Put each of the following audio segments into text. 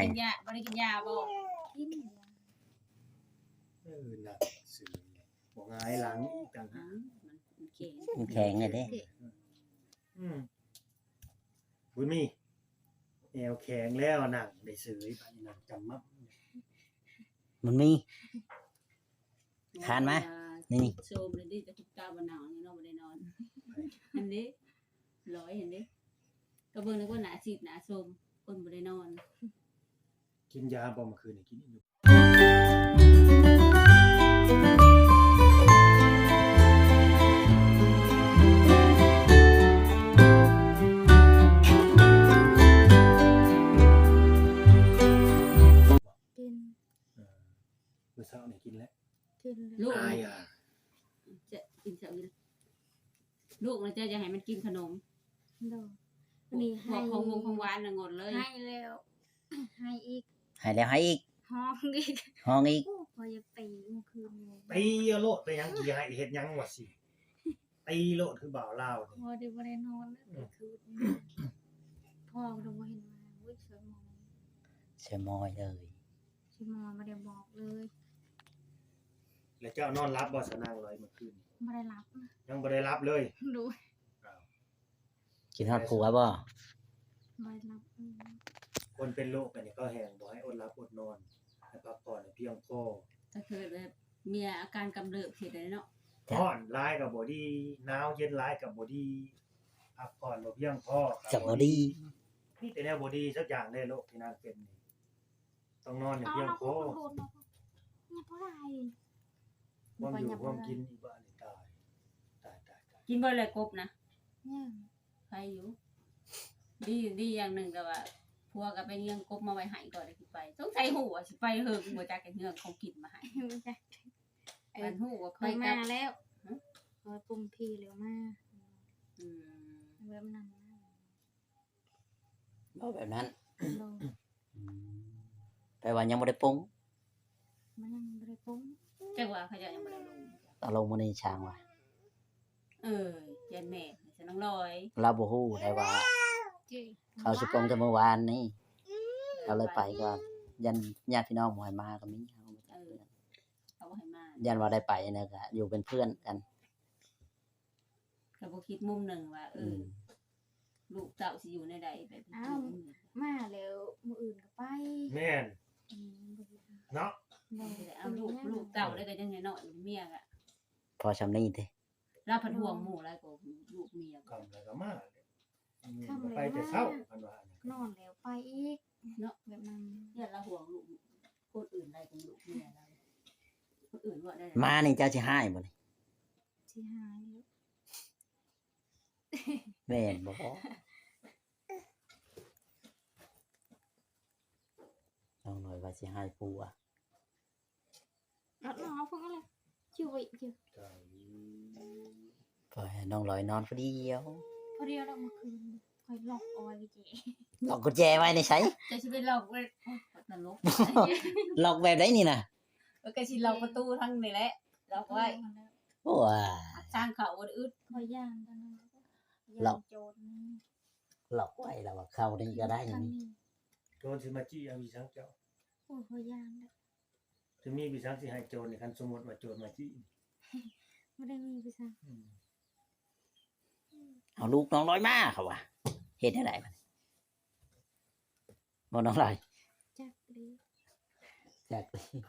กินยาบ่ได้กินยาบ่กินน่ะสื่อบ่หงายหลังอีกต่างหากมันแข็งมันแข็งเลยเด้บุญมีแนวแข็งแล้วนั่งได้ซื้อบัดนี้นั่งจำมับมันมีทานไหมนี่โซมเลยดิจะทุกตาบ่หนาวนี่เนาะบ่ได้นอนเห็นดิร้อยเห็นดิก็เบิ่งนึกว่าหน้าซีดหน้าโซมคนบ่ได้นอนกินยาบ่เมื่อคืนนี่กินอยู่มื้อเช้านี่กินแล้วลูกอายอ่ะจะกินเช้าอยู่ลูกมันจะให้มันกินขนมโดนี่ให้ของหวานน่ะงดเลยให้แล้วให้อีกให้แล้วให้อีกห้องอีกห้องอีกพอจะตีเมื่อคืนตีโลดไปยังสิให้เฮ็ดหยังวะสิตีโลดคือบ่าวลาวนี่พอได้บ่ได้นอนเมื่อคืนพ่อก็บ่เห็นมาอุ้ยเสียมอยเลยสิมอบ่ได้บอกเลย แล้วเจ้านอนรับบ่สนางลอยเมื่อคืนบ่ได้รับยังบ่ได้รับเลยดูกินฮอดผัวบ่บ่ได้รับคนเป็นโรคอันนี้ก็แห้งบ่ให้อดหลับอดนอนให้พักผ่อนให้เพียงพอถ้าเกิดแบบมีอาการกำเริบเฮ็ดได้เนาะร้อนร้ายก็บ่ดีหนาวเย็นร้ายก็บ่ดีพักผ่อนบ่เพียงพอก็บ่ดีมีแต่แนวบ่ดีสักอย่างเลยโรคที่นางเป็นนี่ต้องนอนให้เพียงพอนี่เท่าไหร่ความอยู่ความกินอีบ้านนี่ตายกินบ่เลยกบนะเนี่ยใครอยู่ดีอย่างหนึ่งก็ว่าพัวก็ไปเลี้ยงกบมาไว้ให้ก่อนได้สิไปสงสัยฮู้ว่าสิไปเฮิงบ่จักเรื่องของกินมาให้มันฮู้ว่าค่อยมาแล้วปุ่มพี่เร็วมากแบบนั้นบ่แบบนั้นแปลว่ายังบ่ได้ปรุงมันยังบ่ได้ปรุงจักว่าเขาจะยังบ่ได้ลงเอาลงมาในช้างว่ะยันแม่ฉันน้องลอยเราบ่ฮู้ได้ว่าเขาสิปรุงแต่เมื่อวานนี้เราเลยไปก็ยันญาติพี่น้องบ่ให้มาก็มีเขาบ่ให้มายันว่าได้ไปเนี่ยก็อยู่เป็นเพื่อนกันก็บ่คิดมุมหนึ่งว่าลูกเต้าสิอยู่ในใดแบบมาแล้วมื้ออื่นก็ไปแม่นเนาะเอาลูกเต้าได้ก็ยังน้อยๆเมียก็พอซำนี้ติเราผัดห่วงหมู่หลายกว่าลูกเมียกำแล้วก็มาไปแต่เช้าเพิ่นว่านอนแล้วไปอีกเนาะแบบนั้นเนี่ยเราห่วงลูกคนอื่นได้กับลูกเมียเราคนอื่นว่าได้มานี่เจ้าสิหายบ่นี่สิหายแม่นบ่น้องน้อยว่าสิหายผัวน้องเพิ่นอะไรชิวอีกปล่อยให้น้องลอยนอนพอดีแล้วเมื่อคืนคอยล็อกเอาไว้พี่เจล็อกกุญแจไว้ในไสจะสิไปล็อกไว้นรกล็อกแบบใดนี่น่ะก็สิล็อกประตูทั้งนี่แหละล็อกไว้โอ้สร้างเขาบ่อึดคอยย่างตอนนั้นล็อกโจรล็อกไว้แล้วว่าเข้านี่ก็ได้นี่โจรสิมาจี้เอาวิสังเจ้าโอ้คอยย่างจะมีวิสังสิให้โจรนี่คันสมมุติว่าโจรมาจี้บ่ได้มีวิสังเอาลูกน้องลอยมาเขาว่าเฮ็ดได้ไดบัดบ่น้องลอยจักดิ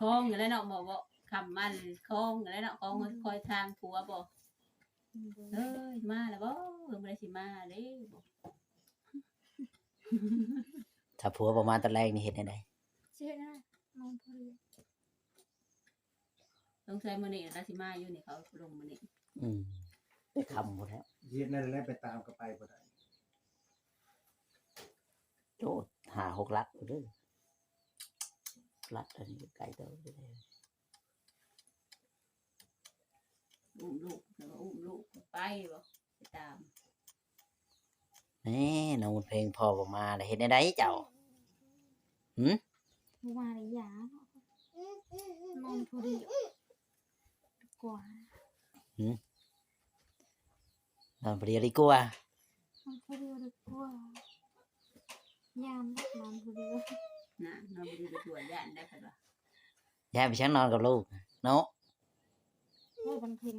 คองอยู่แล้วเนาะบ่คำมันคองอยู่แล้วเนาะคองคอยทางผัวบ่มาแล้วบ่บ่ได้สิมาเด้ถ้าผัวบ่มาตอนแรกนี่เฮ็ดได้ไดสิเฮ็ดได้น้องพอดีสงสัยมื้อนี้ราสิมาอยู่นี่เขาลงมื้อนี้ไปคำหมดแล้วเฮ็ดนั่นแหละไปตามก็ไปบ่ได้โจทย์5-6 ลักเด้อลักอันนี้ไกลเด้ออุ้มลูกไปบ่ไปตามนี่น้องเพลงพ่อบ่มาแล้วเฮ็ดได้ไดเจ้าว่าได้ยาน้องพอดีกว่านอนพอดีดีกว่าพอดีดีกว่ายามนอนพอดี น่ะนอนบ่ดีไปตรวจย่านได้เพิ่นว่า ย้ายไปชั้นนอนกับลูกเนาะ โอ้มันเพิ่ง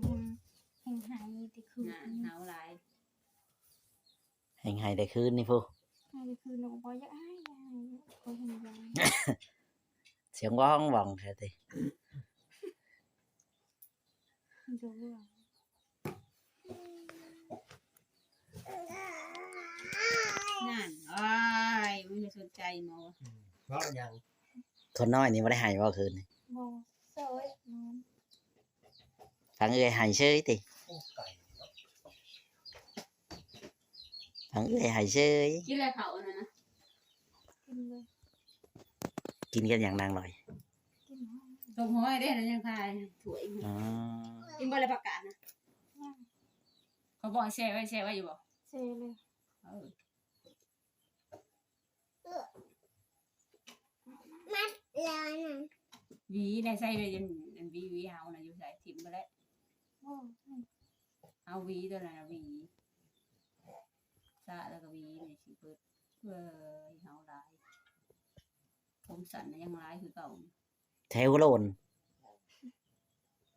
แห่งหายที่คืน น่ะหนาวหลาย แห่งให้ได้คืนนี่พู หายที่คืนหนูบอกอยากให้ก็เห็นยาย เสียงว่องว่องแท้ติ เดี๋ยวว่า นั่นอ้ายมึงจะสนใจหมอ เพราะยัง คนน้อยนี่บ่ได้ให้ว่าคืนนี่ บอกเสยนอน ฟังเอ้ยให้เฉยติ โอ้ไก่ ฟังเอ้ยให้เฉย กินอะไรเขาอันนั้นนะ กินเลย กินกันอย่างนางลอย กินห้อง ต้มห้อยได้แล้วยังทายสวย อ๋อ กินบ่เลยประกาศนะ ย่าง เขาบอกให้แช่ไว้อยู่บ่ เซเลย เออ แล้วนะ หวีในใส่ไปยันหวีเฮานะอยู่ใส่ถิ่มไปแล้ว โอ้ เอาหวีตัวนั้นนะหวีซะแล้วก็หวีนี่สิเปิดเฮาหลายผมสั่นนะยังหลายคือเก่า แถวโลน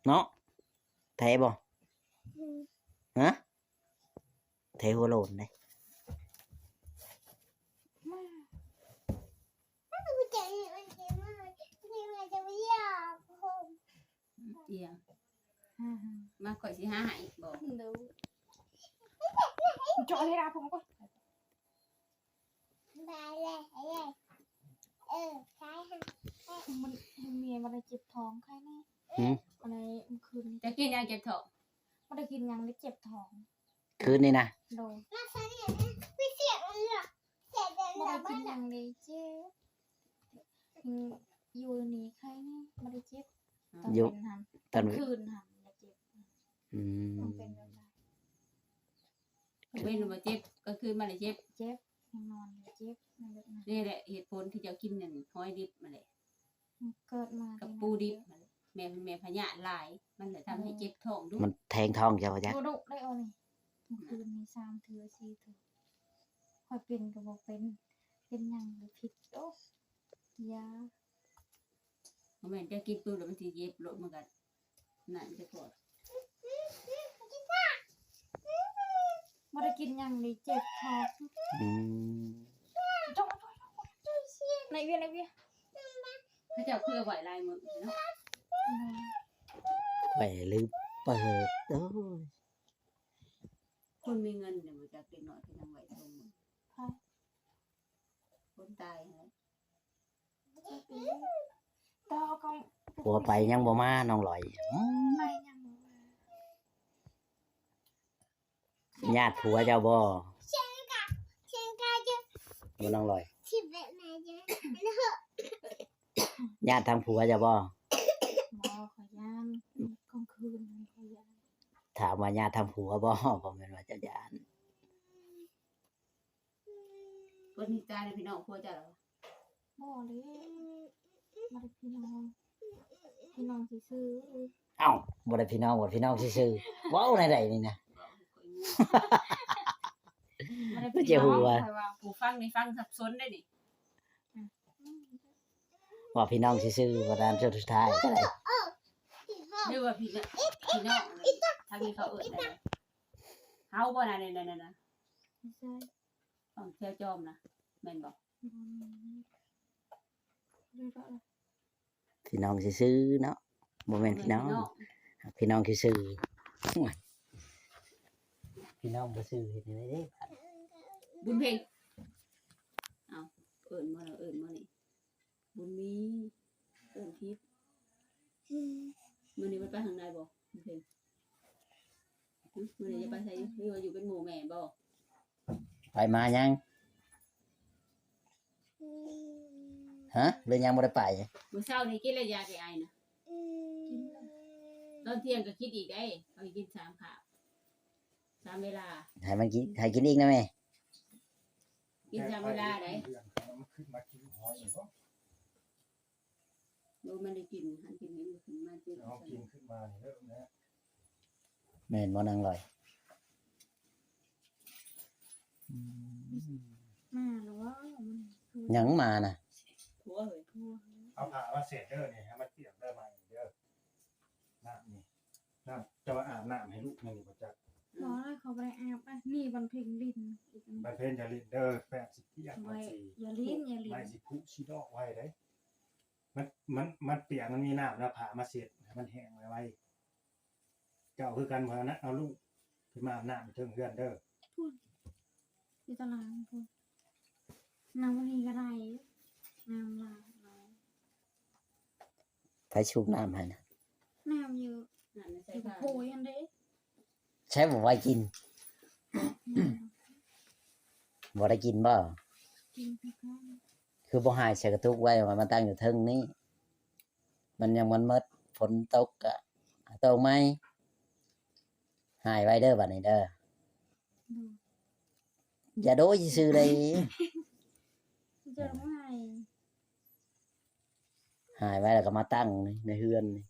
เนาะแถบ่ฮะแถวโลนเด้ มา เอียง ฮ่า มาข่อยสิหาให้บอก เดี๋ยวเจาะเลยนะผมก็มันเมียมันได้เจ็บท้องใครแน่อะไรมันคืน จะกินยาเก็บท้อง มันได้กินยังได้เจ็บท้อง คืนนี่นะ โดนมันได้กินยังได้เจ็บอยู่นี่ใครแน่มันได้เจ็บตอนเป็นหัน ตอน คืนหันได้เจ็บ อืม ต้องเป็นแบบนั้น เว้นบ่เจ็บก็คือมันได้เจ็บ เจ็บยังนอนเจ็บนั่นแบบนั้น นี่แหละเหตุผลที่จะกินนั่นหอยดิบมาเลย เกิดมา กับปูดิบมาเลยแม่พญาหลาย มันเลยทำให้เจ็บท้องด้วย มันแทงท้องเจ้าจ้ะ ดูดุได้เอานี่คืนมี3 เถื่อ 4 เถื่อคอยเป็นก็บอกเป็นยังหรือผิดโอ้ยา แม่จะกินปูแล้วมันสิเจ็บโลดเหมือนกันนั่นจะปวด ไม่ได้กินยังเลยเจ็บท้อง อืม จ้องในเวียพระเจ้าคือไหวลายมือเนาะ ไปลืมเปิดโอ้ย คนมีเงินเนี่ยมันจะเป็นหน่อยเป็นยังไหวตรงมือคนตายอะไร ต่อก็ ผัวไปยังบ่มาน้องลอย ไปยัง ญาติผัวเจ้าบ่บ่น้องลอยญาติทางผัวเจ้าบ่ หมอขอยานกลางคืนขอยาน ถามว่าญาติทางผัวบ่บ่แม่นว่าจะญาติ คนที่ตายเนี่ยพี่น้องผัวเจ้าเหรอ บ่เลยมาได้พี่น้องซื้อ เอ้าบ่ได้พี่น้องบ่พี่น้องซื่อๆเว้าในใดนี่นะ ไม่ได้พี่น้องใครว่าผู้ฟังในฟังสับสนได้ดิ ว่าพี่น้องซื่อๆบ่ตามสุดท้ายก็ได้ หรือว่าพี่น้องทางนี้เขาเอิ้นได้เฮาบ่น่ะนั่นน่ะ ไม่ใช่ ต้องเที่ยวจอมนะแม่นบ่ พี่น้องซื่อๆเนาะบ่แม่นพี่น้องพี่น้องซื่อๆโอ้ยพี่น้องบ่ซื่อเฮ็ดจังได๋เด้ บุญเพ็งเอาเอิ้นมาแล้วเอิ้นมานี่บุญมีเอิ้นทิพย์มื้อนี้มันไปทางใดบ่บุญเพ็งมื้อนี้จะไปไสหรือว่าอยู่เป็นหมู่แม่บ่ ไปมายังฮะหรือยังบ่ได้ไป มื้อเช้านี่กินแล้วยาแก้ไอนะตอนเที่ยงก็คิดอีกได้เอาอีกกิน3คาบ3เวลา ให้มันกินให้กินอีกนะแม่ กิน3เวลาได้ มันขึ้นมากินหอยเนาะ บ่มันได้กินหันกินนี่ขึ้นมาจิ เอากินขึ้นมานี่เด้อนะ แม่นบ่นางลอย มาหรือว่ามัน หยังมาน่ะ ผัวเฮ้ย เอาผ้ามาเสร็จเด้อนี่ให้มันเปียกเด้อใหม่เด้อน้ำนี่น้ำจะมาอาบน้ำให้ลูกนี่บ่จัก บ่ได้เขาบ่ได้อาบอ่ะนี่บันเพ็งลิ้นอีกอัน ไปเพิ่นจะลิ้นเด้อแปดสิเปียก ไว้ มันสิ อย่าลิ้นอย่าลิ้ ไม่ น สิพุสิดอกไว้เด้มันเปียกมันมีน้ำแล้วผ้ามาเสร็จให้มันแห้งไว้เจ้าคือกันพอนะเอาลูกขึ้นมาอาบน้ำเทิงเฮือนเด้อ อยู่ตารางพุ่นน้ำวันนี้ก็ได้น้ำลายเรา ไปชุบน้ำให้นะ น้ำเยอะ นั่นใส่ อยู่ ผ้า โพยอันเด้ ใช้บ่ไว้กินบ่ได้กินบ่ กินไปก่อน คือบ่หายใส่กระตุกไว้ว่ามันตั้งอยู่เทิงนี้มันยังมันมืดฝนตกอะตกไหมหายไว้เด้อบัดนี้เด้อ ดู อย่าโดยซื่อเลย เจอไม่ หายไว้แล้วก็มาตั้งในเฮือนนี่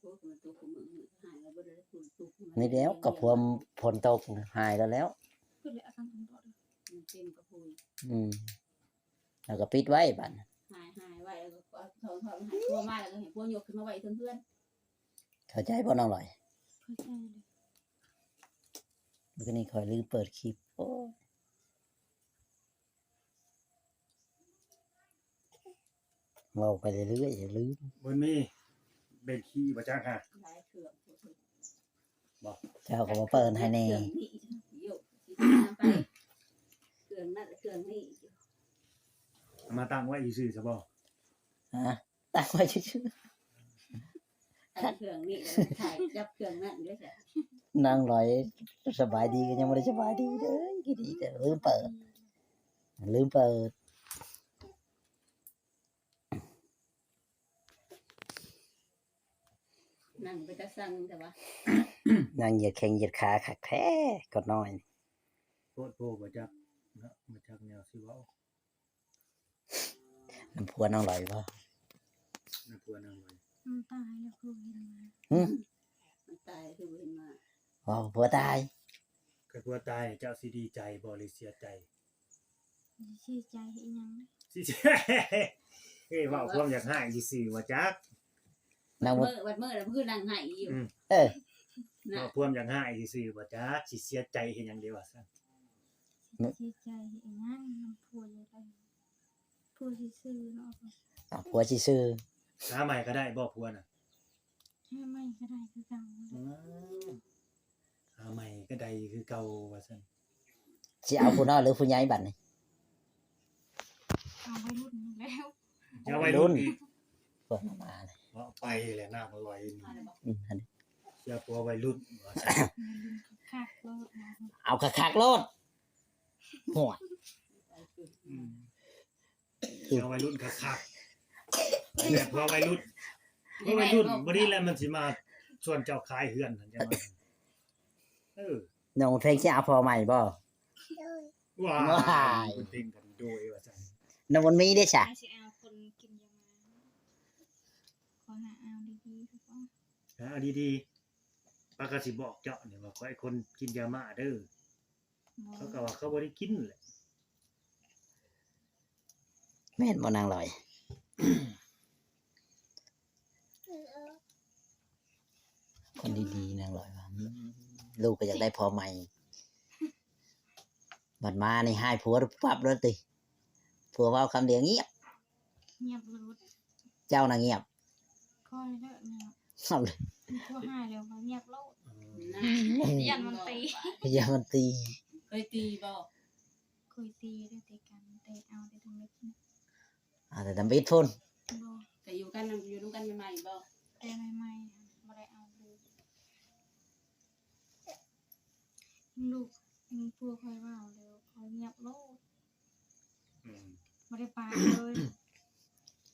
พวกมันตัวของมึงหายแล้วบ่ได้ตุก นี่แล้วก็พวมฝนตกหายแล้ว คือเลยอาการของตัว มันเป็นกระพุย แล้วก็ปิดไว้บัดน่ะ หายไว้แล้วก็ถอนหายพัวมาแล้วก็ให้พัวยกขึ้นมาไว้เพื่อน เข้าใจบ่น้องลอย เข้าใจเลย เมื่อกี้นี้คอยลืมเปิดคลิปโอ้ยเว้าไปเรื่อยๆอย่าลืม บนมีเบนขี้บ่จักฮะ หลายเครื่อง เจ้าก็มาเปิดให้แน่ เครื่องนี้อยู่ไปเครื่องนั่นเครื่องนี้ เอามาตั้งไว้ซื่อๆซะบ่ ฮะตั้งไว้ชื่อ เครื่องนี้ถ่ายจับเครื่องนั่นด้วยใช่ ๆนางลอยสบายดีก็ยังบ่ได้สบายดีเด้อกี่ดีแต่ลืมเปิด นั่งไปจะสั่งแต่ว่า นางเหยียดแข้งเหยียดขาคักแท้ก็น้อย โคตรโพบ่จักเนาะบ่จักแนวสิเว้า น้ำพัวน้องลอยบ่ น่าพัวนางเลย มันตายแล้วคือเห็นมา มันตายคือเห็นมา ว้าวผัวตาย ก็กลัวตายเจ้าสิดีใจบ่หรือเสียใจ เสียใจอีหยัง สิเฮ้ยเว้าความอยากหายซื่อๆว่าจัก นางบ่ วัดเมื่อแล้วคือนั่งหายอยู่ เออ นะ เว้าความอยากหายซื่อๆว่าจักสิเสียใจเฮ็ดหยังเดียวว่าซั่น เสียใจอีหยังน้ำพัวอยู่ได้พัวซื่อๆเนาะ เอาผัวซื่อ หาใหม่ก็ได้บ่ผัวน่ะ ให้ไม่ก็ได้คือเก่า หาใหม่ก็ได้คือเก่าว่าซั่น ๆสิเอาผู้น้อยหรือผู้ใหญ่บัดนี้ เอาไว้รุ่นแล้ว อย่าไว้รุ่นอีก พวกมาเลย เนาะไปแหละหน้าบ่ลอยนี่ มาแล้วบอก อันนี้ เสียผัววัยรุ่นว่าซั่น คักโลดมา เอาคักๆโลดหัว เสียวัยรุ่นคักๆแต่ผัววัยรุ่นผัววัยรุ่นบ่ดีแล้วมันสิมาชวนเจ้าขายเฮือนนั่นจังว่า น้องเพลงสิเอาพอใหม่บ่ ว้า ว้าย คุณติงกันโดยว่าซั่น น้ำมันมีได้ซะ ไอ้สิเอาคนกินยามาขอหาเอาดีๆครับว่า เอาดีๆปากก็สิบอกเจ้าเนี่ยว่าขอให้คนกินยาม่าเด้อเขาก็ว่าเขาบ่ได้กินแหละ แม่นบ่นางลอย คนดีๆนางลอยว่าลูกก็อยากได้พอใหม่บัดมานี่ให้ผัวปั๊บเลยติผัวเว้าคำเดียวเงียบ เงียบรุด เจ้าน่ะเงียบ คอยเด้อเนี่ย เอาเลย มีตัวหาเร็วมาเงียบโลด นะ ยันมันตี อย่ามันตี เคยตีบ่ คุยตีได้ตีกันแต่เอาได้ทั้งเล็กนะ เอาแต่ทำบิดพุ่น บ่ แต่อยู่กันอยู่ด้วยกันใหม่บ่ แต่ใหม่ๆบ่ได้เอาเลยลูกมีพวกคอยว่าเร็วเขาเงียบโลด อืม บ่ได้ปากเลย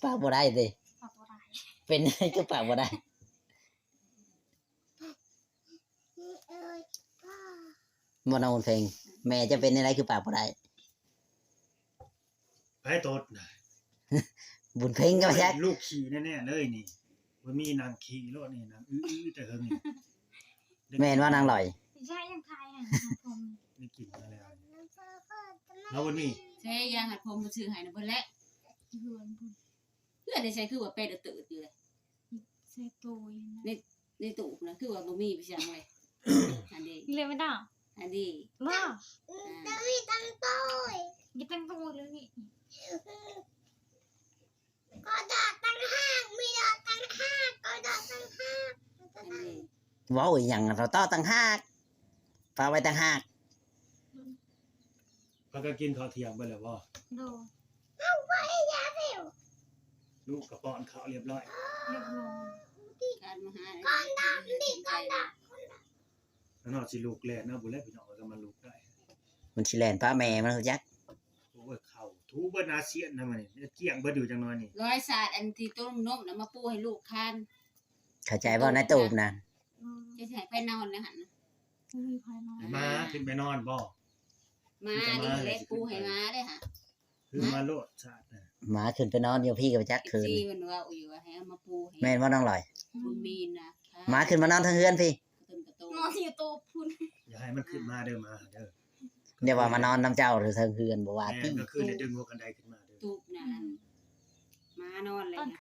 ปากบ่ได้ติ ปากบ่ได้ เป็นไงก็ปากบ่ได้บ่นอนเพลงแม่จะเป็นอะไรคือปากบ่ได้ ไผตดน่ะ บุญเพลงก็ไม่ใช่ ลูกขี่แน่ๆเลยนี่บ่มีนางขี่รถนี่นางอื้อๆแต่เฮิงนี่ แม่นว่านางลอย ใช่ยังไทยอ่ะผม ได้กินมาแล้วแล้วบ่มี ใช่ยังหัดผมมาซื้อให้นะเพิ่นแหละ เฮือนพุ่น เพื่อนได้ใช้คือว่าเป็นตื่นอยู่เลย ใส่โตยนะ ในตู้นะคือว่าบ่มีไปจังเลยอันนี้ เรียกไม่ได้ อันนี้ ว่า อ่า มีตั้งโตยเลยนี่ ก็ดอกตั้งห้างมีดอกตั้งห้างก็ดอกตั้งห้าง อันนี้ เว้าอีหยังเราต้อต่างหากฝากไว้ต่างหาก พากันกินข้าวเที่ยงไปแล้วบ่ โด ลูกกระป้อนข้าวเรียบร้อย เรียบร้อย การมาหา ก่อนดอกดิก่อนดอก แล้วนอกสิลูกแล่นนะบุแลพี่น้องก็มาลูกได้ มันสิแล่นป้าแม่มันรู้จัก โอ้ยเข่าทูเบิดอาเซียนนะมันนี่เกี่ยงเบิดอยู่จังน้อยนี่ ร้อยศาสตร์อันที่ต้มนมแล้วมาปูให้ลูกทาน เข้าใจบ่ในตูบนะ จะให้ไปนอนเลยหั่น มีภายนอก ให้มาขึ้นไปนอนบ่ มาดิเล็กปูให้มาได้ค่ะ คือมาโลดชาตินะ หมาขึ้นไปนอนอยู่พี่กับจักคืน ซีมันว่าอยู่ว่าให้เอามาปูให้ แม่นบ่น้องลอย บุญมีนะ หมาขึ้นมานอนทั้งเฮือนพี่ กระตุ้นกระโต นอนที่โตพุ่น อย่าให้มันขึ้นมาเด้อมาเด้อ เดี๋ยวว่ามานอนน้ำเจ้าหรือทั้งเฮือนบ่ว่า แม่ ติ ก็คือได้ดึงหัวกันไดขึ้นมาเด้อ ตูบนะมานอนเลย